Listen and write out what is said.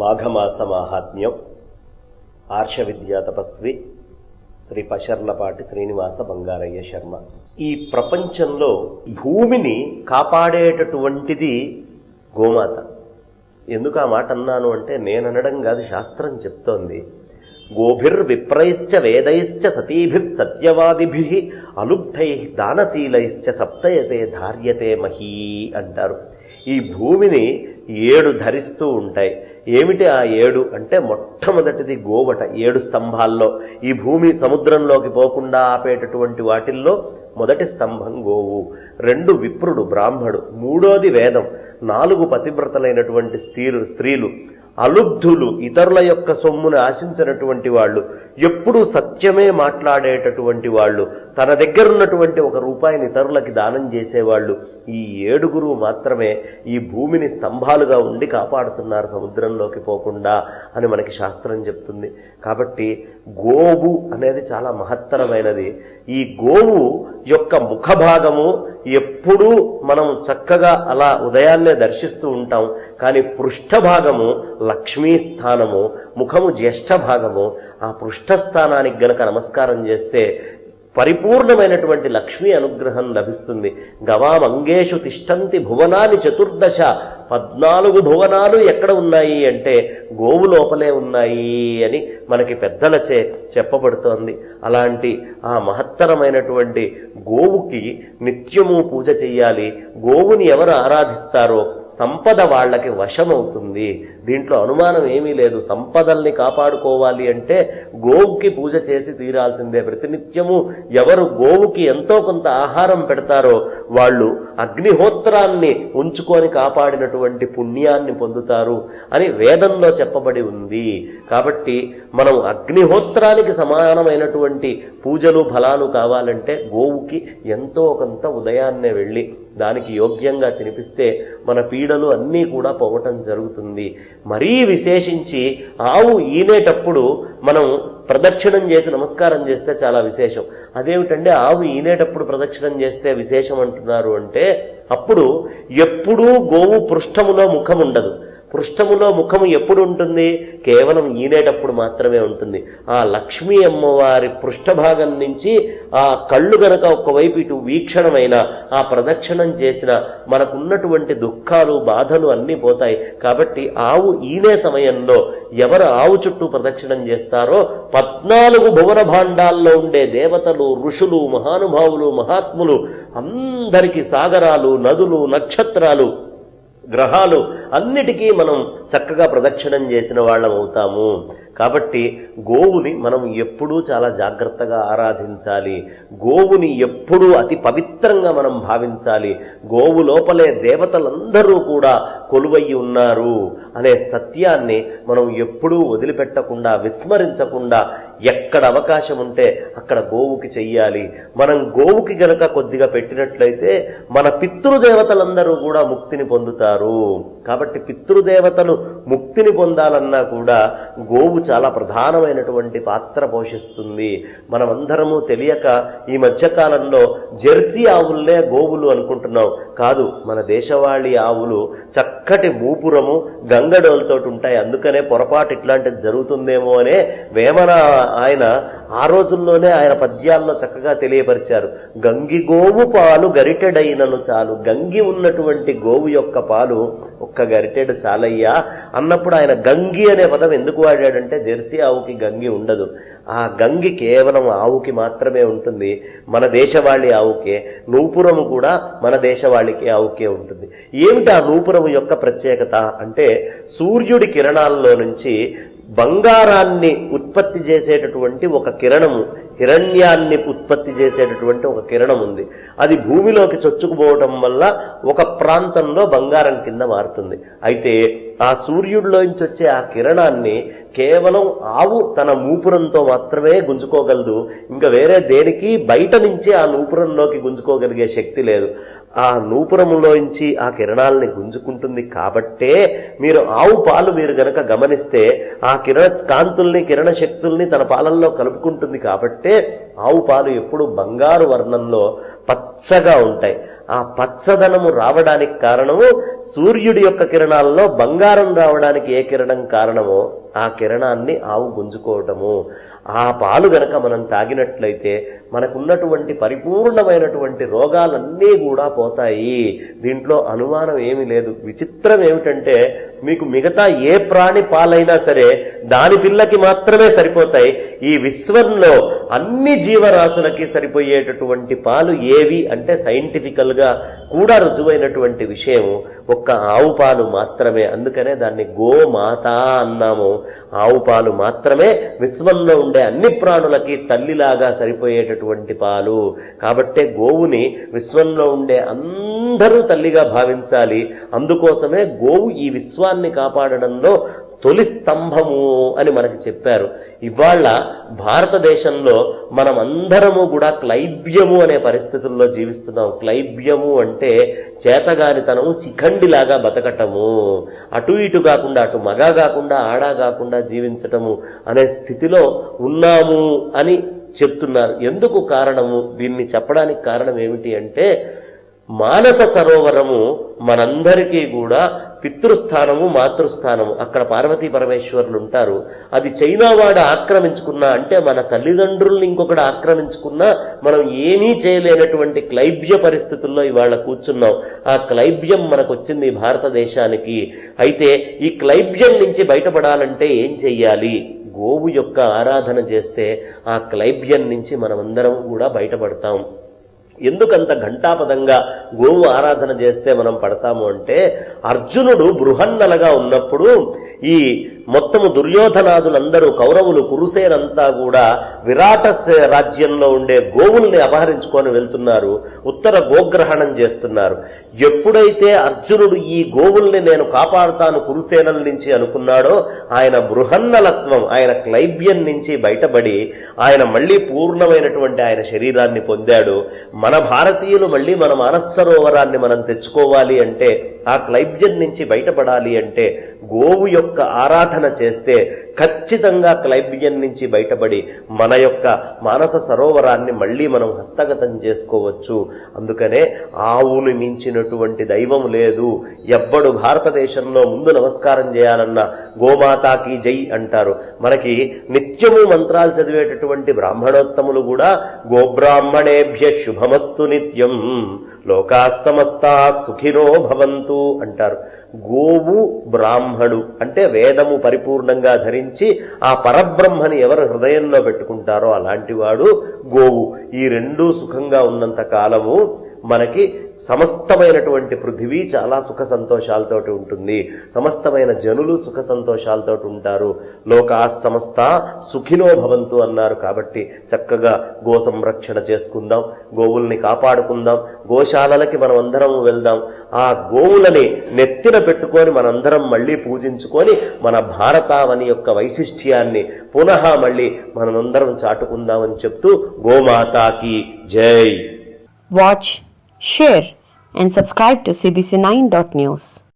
మాఘమాస మాహాత్మ్యం. ఆర్ష విద్యా తపస్వి శ్రీ పశర్లపాటి శ్రీనివాస బంగారయ్య శర్మ. ఈ ప్రపంచంలో భూమిని కాపాడేటటువంటిది గోమాత. ఎందుకు ఆ మాట అన్నాను అంటే నేననడం కాదు, శాస్త్రం చెప్తోంది. గోభిర్విప్రైశ్చ వేదైశ్చ సతీభిః సత్యవాదిభిః అలుబ్ధైః దానశీలైశ్చ సప్తయతే ధార్యతే మహీ అంటారు. ఈ భూమిని 7 ధరిస్తూ ఉంటాయి. ఏమిటి ఆ 7 అంటే మొట్టమొదటిది గోవట. 7 స్తంభాల్లో ఈ భూమి సముద్రంలోకి పోకుండా ఆపేటటువంటి వాటిల్లో మొదటి స్తంభం గోవు, 2 విప్రుడు బ్రాహ్మడు, 3వది వేదం, 4 పతివ్రతలైనటువంటి స్త్రీలు, అలుబ్ధులు ఇతరుల యొక్క సొమ్మును ఆశించినటువంటి వాళ్ళు, ఎప్పుడూ సత్యమే మాట్లాడేటటువంటి వాళ్ళు, తన దగ్గర ఉన్నటువంటి 1 రూపాయిని ఇతరులకి దానం చేసేవాళ్ళు, ఈ 7 మాత్రమే ఈ భూమిని స్తంభాలుగా ఉండి కాపాడుతున్నారు సముద్రంలోకి పోకుండా అని మనకి శాస్త్రం చెప్తుంది. కాబట్టి గోవు అనేది చాలా మహత్తరమైనది. ఈ గోవు యొక్క ముఖభాగము ఎప్పుడూ మనం చక్కగా అలా ఉదయాన్నే దర్శిస్తూ ఉంటాం. కానీ పృష్ఠభాగము లక్ష్మీ స్థానము, ముఖము జ్యేష్ఠ భాగము. ఆ పృష్ఠస్థానానికి గనక నమస్కారం చేస్తే పరిపూర్ణమైనటువంటి లక్ష్మీ అనుగ్రహం లభిస్తుంది. గవామంగేషు తిష్టంతి భువనాని 14, 14 భువనాలు ఎక్కడ ఉన్నాయి అంటే గోవు లోపలే ఉన్నాయి అని మనకి పెద్దలచే చెప్పబడుతోంది. అలాంటి ఆ మహత్తరమైనటువంటి గోవుకి నిత్యము పూజ చెయ్యాలి. గోవుని ఎవరు ఆరాధిస్తారో సంపద వాళ్ళకి వశమవుతుంది. దీంట్లో అనుమానం ఏమీ లేదు. సంపదల్ని కాపాడుకోవాలి అంటే గోవుకి పూజ చేసి తీరాల్సిందే. ప్రతినిత్యము ఎవరు గోవుకి ఎంతో కొంత ఆహారం పెడతారో వాళ్ళు అగ్నిహోత్రాన్ని ఉంచుకొని కాపాడినటువంటి పుణ్యాన్ని పొందుతారు అని వేదంలో చెప్పబడి ఉంది. కాబట్టి మనం అగ్నిహోత్రానికి సమానమైనటువంటి పూజలు ఫలాలు కావాలంటే గోవుకి ఎంతో కొంత ఉదయాన్నే వెళ్ళి దానికి యోగ్యంగా తినిపిస్తే మన పీడలు అన్నీ కూడా పోవటం జరుగుతుంది. మరీ విశేషించి ఆవు ఈనేటప్పుడు మనం ప్రదక్షిణం చేసి నమస్కారం చేస్తే చాలా విశేషం. అదేమిటంటే ఆవు ఈనేటప్పుడు ప్రదక్షిణం చేస్తే విశేషం అంటున్నారు అంటే అప్పుడు ఎప్పుడూ గోవు పృష్ఠములో ముఖం ఉండదు. పృష్ఠములో ముఖము ఎప్పుడు ఉంటుంది? కేవలం ఈనేటప్పుడు మాత్రమే ఉంటుంది. ఆ లక్ష్మీ అమ్మవారి పృష్ఠభాగం నుంచి ఆ కళ్ళు గనక ఒకవైపు ఇటు వీక్షణమైన ఆ ప్రదక్షిణం చేసిన మనకున్నటువంటి దుఃఖాలు బాధలు అన్నీ పోతాయి. కాబట్టి ఆవు ఈనే సమయంలో ఎవరు ఆవు చుట్టూ ప్రదక్షిణం చేస్తారో 14 భువన భాండాల్లో ఉండే దేవతలు, ఋషులు, మహానుభావులు, మహాత్ములు అందరికీ సాగరాలు, నదులు, నక్షత్రాలు, గ్రహాలు అన్నిటికీ మనం చక్కగా ప్రదక్షిణం చేసిన వాళ్ళం అవుతాము. కాబట్టి గోవుని మనం ఎప్పుడూ చాలా జాగ్రత్తగా ఆరాధించాలి. గోవుని ఎప్పుడూ అతి పవిత్రంగా మనం భావించాలి. గోవు లోపలే దేవతలందరూ కూడా కొలువయ్యి ఉన్నారు అనే సత్యాన్ని మనం ఎప్పుడూ వదిలిపెట్టకుండా, విస్మరించకుండా ఎక్కడ అవకాశం ఉంటే అక్కడ గోవుకి చెయ్యాలి. మనం గోవుకి గనక కొద్దిగా పెట్టినట్లయితే మన పితృదేవతలందరూ కూడా ముక్తిని పొందుతారు. కాబట్టి పితృదేవతలు ముక్తిని పొందాలన్నా కూడా గోవు చాలా ప్రధానమైనటువంటి పాత్ర పోషిస్తుంది. మనమందరము తెలియక ఈ మధ్యకాలంలో జెర్సీ ఆవుల్నే గోవులు అనుకుంటున్నాం. కాదు, మన దేశవాళీ ఆవులు చక్కటి మూపురము, గంగడోలతో ఉంటాయి. అందుకనే పొరపాటు ఇట్లాంటిది జరుగుతుందేమో అనే వేమన ఆయన ఆ రోజుల్లోనే ఆయన పద్యాల్లో చక్కగా తెలియపరిచారు. గంగి గోవు పాలు గరిటెడైనను చాలు. గంగి ఉన్నటువంటి గోవు యొక్క పాలు ఒక్క గరిటెడు చాలయ్యా అన్నప్పుడు ఆయన గంగి అనే పదం ఎందుకు వాడాడంటే జెర్సీ ఆవుకి గంగి ఉండదు. ఆ గంగి కేవలం ఆవుకి మాత్రమే ఉంటుంది. మన దేశవాళీ ఆవుకే. నూపురము కూడా మన దేశవాళికి ఆవుకే ఉంటుంది. ఏమిటి ఆ నూపురము యొక్క ప్రత్యేకత అంటే సూర్యుడి కిరణాల్లో నుంచి బంగారాన్ని ఉత్పత్తి చేసేటటువంటి ఒక కిరణము, హిరణ్యాన్ని ఉత్పత్తి చేసేటటువంటి ఒక కిరణం ఉంది. అది భూమిలోకి చొచ్చుకుపోవటం వల్ల ఒక ప్రాంతంలో బంగారం కింద మారుతుంది. అయితే ఆ సూర్యుడిలోంచి వచ్చే ఆ కిరణాన్ని కేవలం ఆవు తన మూపురంతో మాత్రమే గుంజుకోగలదు. ఇంకా వేరే దేనికి బయట నుంచి ఆ నూపురంలోకి గుంజుకోగలిగే శక్తి లేదు. ఆ నూపురములోంచి ఆ కిరణాలని గుంజుకుంటుంది. కాబట్టే మీరు ఆవు పాలు మీరు గనక గమనిస్తే ఆ కిరణ కాంతుల్ని, కిరణ శక్తుల్ని తన పాలల్లో కలుపుకుంటుంది. కాబట్టే ఆవు పాలు ఎప్పుడు బంగారు వర్ణంలో పచ్చగా ఉంటాయి. ఆ పచ్చదనము రావడానికి కారణము సూర్యుడి యొక్క కిరణాల్లో బంగారం రావడానికి ఏ కిరణం కారణమో ఆ కిరణాన్ని ఆవు గుంజుకోవటము. ఆ పాలు గనక మనం తాగినట్లయితే మనకున్నటువంటి పరిపూర్ణమైనటువంటి రోగాలన్నీ కూడా పోతాయి. దీంట్లో అనుమానం ఏమీ లేదు. విచిత్రం ఏమిటంటే మీకు మిగతా ఏ ప్రాణి పాలైనా సరే దాని పిల్లకి మాత్రమే సరిపోతాయి. ఈ విశ్వంలో అన్ని జీవరాశులకి సరిపోయేటటువంటి పాలు ఏవి అంటే సైంటిఫికల్ గా కూడా రుజువైనటువంటి విషయం ఒక్క ఆవు పాలు మాత్రమే. అందుకనే దాన్ని గోమాత అన్నాము. ఆవు పాలు మాత్రమే విశ్వంలో ఉండే అన్ని ప్రాణులకి తల్లిలాగా సరిపోయేటటువంటి పాలు. కాబట్టే గోవుని విశ్వంలో ఉండే అందరూ తల్లిగా భావించాలి. అందుకోసమే గోవు ఈ విశ్వాన్ని కాపాడడంలో తొలి స్తంభము అని మనకి చెప్పారు. ఇవాళ భారతదేశంలో మనం అందరము కూడా క్లైబ్యము అనే పరిస్థితుల్లో జీవిస్తున్నాం. క్లైబ్యము అంటే చేతగానితనము, శిఖండిలాగా బతకటము, అటు ఇటు కాకుండా, అటు మగ కాకుండా ఆడా కాకుండా జీవించటము అనే స్థితిలో ఉన్నాము అని చెప్తున్నారు. ఎందుకు కారణము? దీన్ని చెప్పడానికి కారణం ఏమిటి అంటే మానస సరోవరము మనందరికీ కూడా పితృస్థానము, మాతృస్థానము. అక్కడ పార్వతీ పరమేశ్వరులు ఉంటారు. అది చైనా వాడు ఆక్రమించుకున్నా అంటే మన తల్లిదండ్రుల్ని ఇంకొకటి ఆక్రమించుకున్నా మనం ఏమీ చేయలేనటువంటి క్లైబ్య పరిస్థితుల్లో ఇవాళ కూర్చున్నాం. ఆ క్లైబ్యం మనకు వచ్చింది భారతదేశానికి. అయితే ఈ క్లైబ్యం నుంచి బయటపడాలంటే ఏం చెయ్యాలి? గోవు యొక్క ఆరాధన చేస్తే ఆ క్లైబ్యం నుంచి మనమందరం కూడా బయటపడతాం. ఎందుకంత ఘంటాపదంగా గోవు ఆరాధన చేస్తే మనం పడతాము అంటే అర్జునుడు బృహన్నలగా ఉన్నప్పుడు ఈ మొత్తము దుర్యోధనాదులందరూ కౌరవులు కురుసేనంతా కూడా విరాట రాజ్యంలో ఉండే గోవుల్ని అపహరించుకొని వెళ్తున్నారు. ఉత్తర గోగ్రహణం చేస్తున్నారు. ఎప్పుడైతే అర్జునుడు ఈ గోవుల్ని నేను కాపాడుతాను కురుసేనల నుంచి అనుకున్నాడో ఆయన బృహన్నలత్వం, ఆయన క్లైబ్యం నుంచి బయటపడి ఆయన మళ్లీ పూర్ణమైనటువంటి ఆయన శరీరాన్ని పొందాడు. మన భారతీయులు మళ్లీ మన మానస సరోవరాన్ని మనం తెచ్చుకోవాలి అంటే, ఆ క్లైబ్యం నుంచి బయటపడాలి అంటే గోవు యొక్క ఆరాధన చేస్తే ఖచ్చితంగా క్లైబ్యం నుంచి బయటపడి మన యొక్క మానస సరోవరాన్ని మళ్లీ మనం హస్తగతం చేసుకోవచ్చు. అందుకనే ఆవుని మించినటువంటి దైవం లేదు. ఎవ్వడు భారతదేశంలో ముందు నమస్కారం చేయాలన్నా గోమాతాకి జై అంటారు. మనకి నిత్యము మంత్రాలు చదివేటటువంటి బ్రాహ్మణోత్తములు కూడా గోబ్రాహ్మణేభ్య శుభమస్తు నిత్యం లోకా సమస్తా సుఖినో భవంతు అంటారు. గోవు బ్రాహ్మడు అంటే వేదము పరిపూర్ణంగా ధరించి ఆ పరబ్రహ్మని ఎవరు హృదయంలో పెట్టుకుంటారో అలాంటి వాడు గోవు. ఈ రెండూ సుఖంగా ఉన్నంత కాలము మనకి సమస్తమైనటువంటి పృథివీ చాలా సుఖ సంతోషాలతోటి ఉంటుంది. సమస్తమైన జనులు సుఖ సంతోషాలతోటి ఉంటారు. లోకా సమస్త సుఖినో భవంతు అన్నారు. కాబట్టి చక్కగా గో సంరక్షణ చేసుకుందాం, గోవుల్ని కాపాడుకుందాం, గోశాలలకి మనం అందరం వెళ్దాం. ఆ గోవులని నెత్తిన పెట్టుకొని మనందరం మళ్ళీ పూజించుకొని మన భారతావని యొక్క వైశిష్ట్యాన్ని పునః మళ్ళీ మనందరం చాటుకుందామని చెప్తూ గోమాతాకి జై. Watch, share and subscribe to CBC9.news.